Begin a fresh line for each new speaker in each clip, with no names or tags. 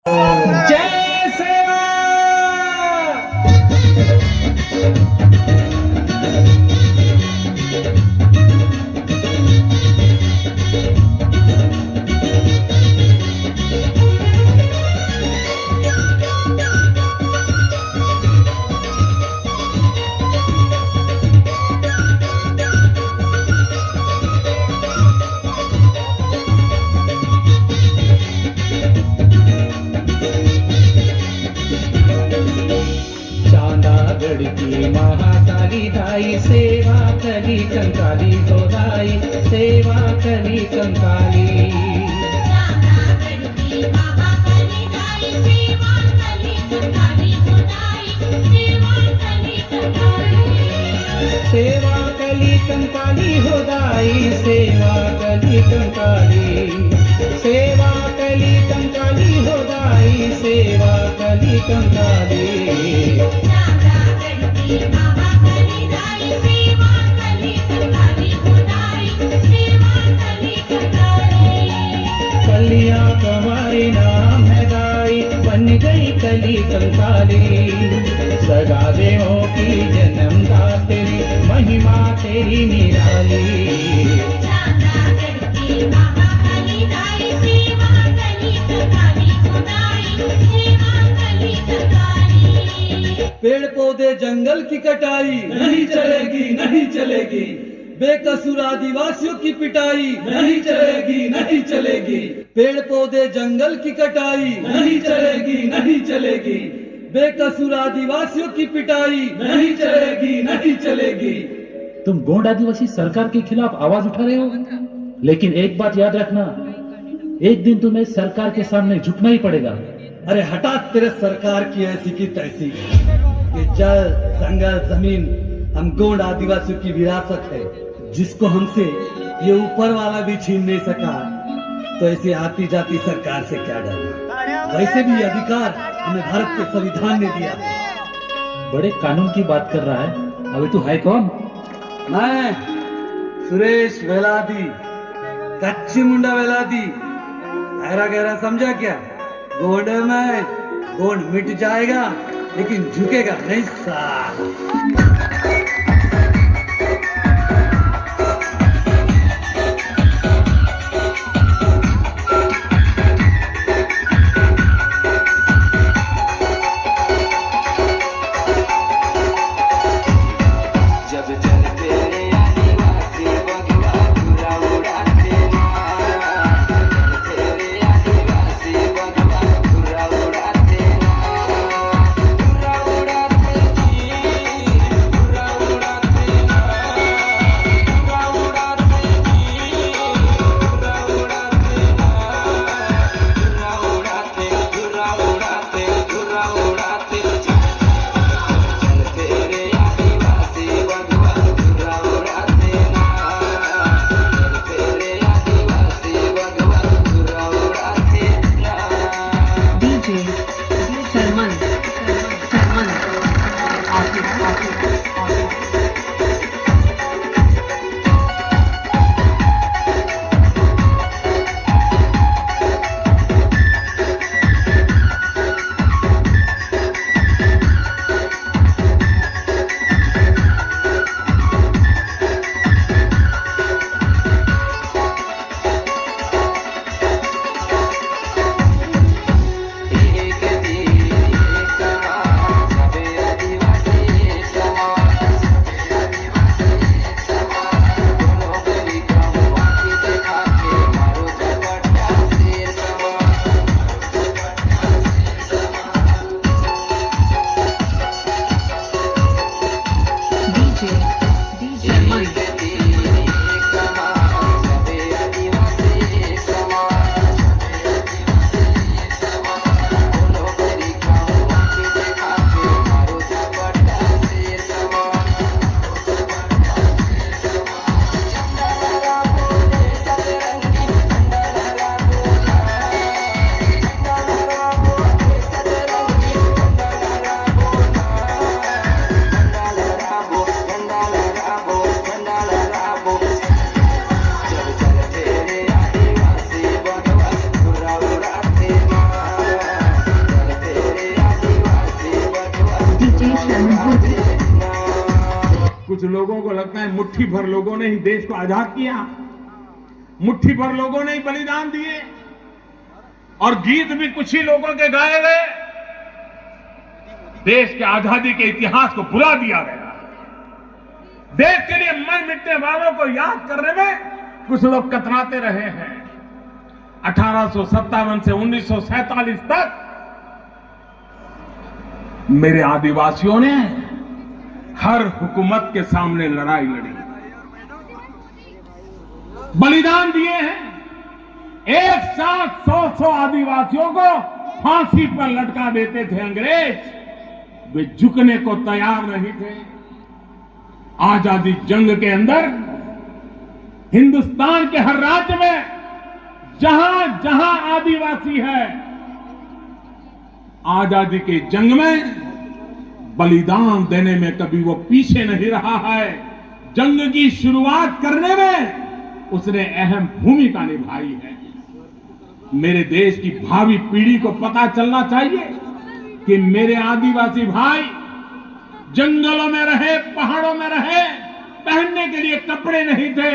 जय सेवा। चांदागढ़ की महाकाली दाई सेवा कली कंकाली गोदाई सेवा कली कंकाली।
चांदागढ़ की महाकाली दाई सेवा कली कंकाली गोदाई सेवा कली कंकाली।
सेवा कली कंकाली होदाई सेवा कली कंकाली। सेवा कली कंकाली होदाई सेवा कली कंकाली।
चांदागढ़ की महाकाली दाई सेवा कली कंकाली गोदाई सेवा कली कंकाली।
कलियां तुम्हारे नाम है दाई बन गई कली कंकाली। सदा देवों की जन्मदात्री महिमा तेरी निराली।
चांदागढ़ की महाकाली दाई सेवा कली कंकाली गोदाई सेवा कली कंकाली।
पेड़ पौधे जंगल की कटाई नहीं चलेगी, नहीं चलेगी। बेकसूर आदिवासियों की पिटाई नहीं चलेगी, नहीं चलेगी। पेड़ पौधे जंगल की कटाई नहीं चलेगी, नहीं चलेगी। बेकसूर आदिवासियों की पिटाई नहीं चलेगी, नहीं चलेगी।
तुम गोंड आदिवासी सरकार के खिलाफ आवाज उठा रहे हो, लेकिन एक बात याद रखना, एक दिन तुम्हें सरकार के सामने झुकना ही पड़ेगा।
अरे हटा तेरे सरकार की ऐसी की तैसी कि जल जंगल जमीन हम गोंड आदिवासियों की विरासत है, जिसको हमसे ये ऊपर वाला भी छीन नहीं सका। तो ऐसी आती जाती सरकार से क्या डरना। वैसे भी ये अधिकार हमें भारत के संविधान ने दिया है।
बड़े कानून की बात कर रहा है। अबे तू है कौन?
मैं सुरेश वेलादी, कच्ची मुंडा वेलादी। गहरा गहरा समझा क्या? गोंड में गोंड मिट जाएगा लेकिन झुकेगा नहीं साला।
लोगों को लगता है मुट्ठी भर लोगों ने ही देश को आजाद किया, मुट्ठी भर लोगों ने ही बलिदान दिए और गीत भी कुछ ही लोगों के गाए गए, देश के आजादी के इतिहास को भुला दिया गया। देश के लिए मर मिटने वालों को याद करने में कुछ लोग कतराते रहे हैं। 1857 से 1947 तक मेरे आदिवासियों ने हर हुकूमत के सामने लड़ाई लड़ी, बलिदान दिए हैं। एक साथ 100 आदिवासियों को फांसी पर लटका देते थे अंग्रेज, वे झुकने को तैयार नहीं थे। आजादी जंग के अंदर हिंदुस्तान के हर राज्य में जहां जहां आदिवासी है, आजादी के जंग में बलिदान देने में कभी वो पीछे नहीं रहा है। जंग की शुरुआत करने में उसने अहम भूमिका निभाई है। मेरे देश की भावी पीढ़ी को पता चलना चाहिए कि मेरे आदिवासी भाई जंगलों में रहे, पहाड़ों में रहे, पहनने के लिए कपड़े नहीं थे,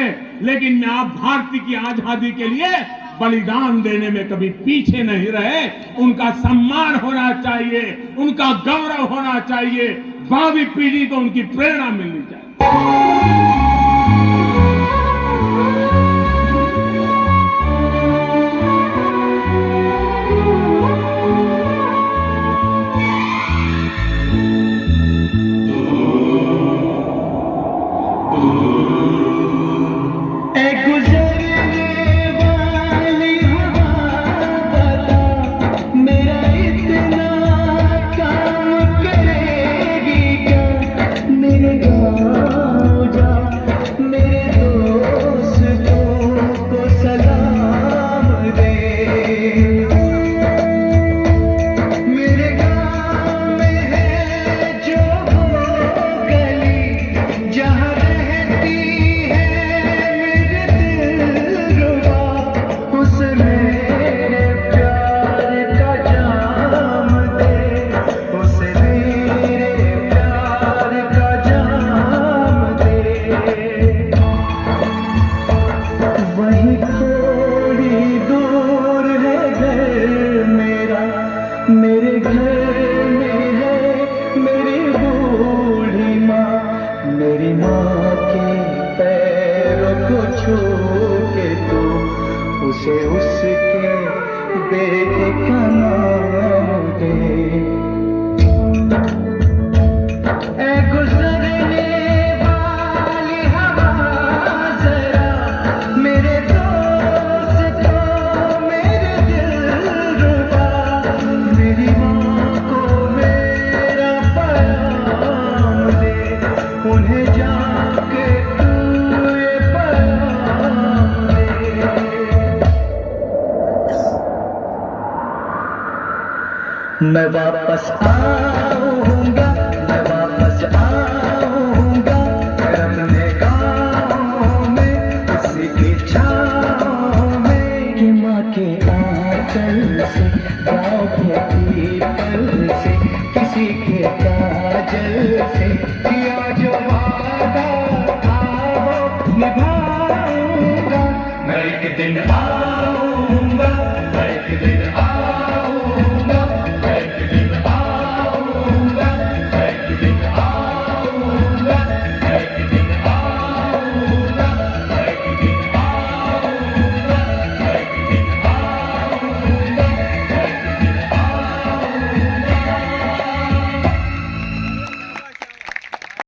लेकिन आप भारत की आजादी के लिए बलिदान देने में कभी पीछे नहीं रहे। उनका सम्मान होना चाहिए, उनका गौरव होना चाहिए, भावी पीढ़ी को उनकी प्रेरणा मिलनी चाहिए।
मैं वापस आऊंगा, मैं वापस आऊंगा, अपने गाँव में किसी की छाँव में, कि माँ के आंचल से, गाँव के पीपल से, किसी के काजल से किया जो वादा था वो निभाऊंगा। मैं एक दिन आऊंगा, मैं एक दिन आऊंगा।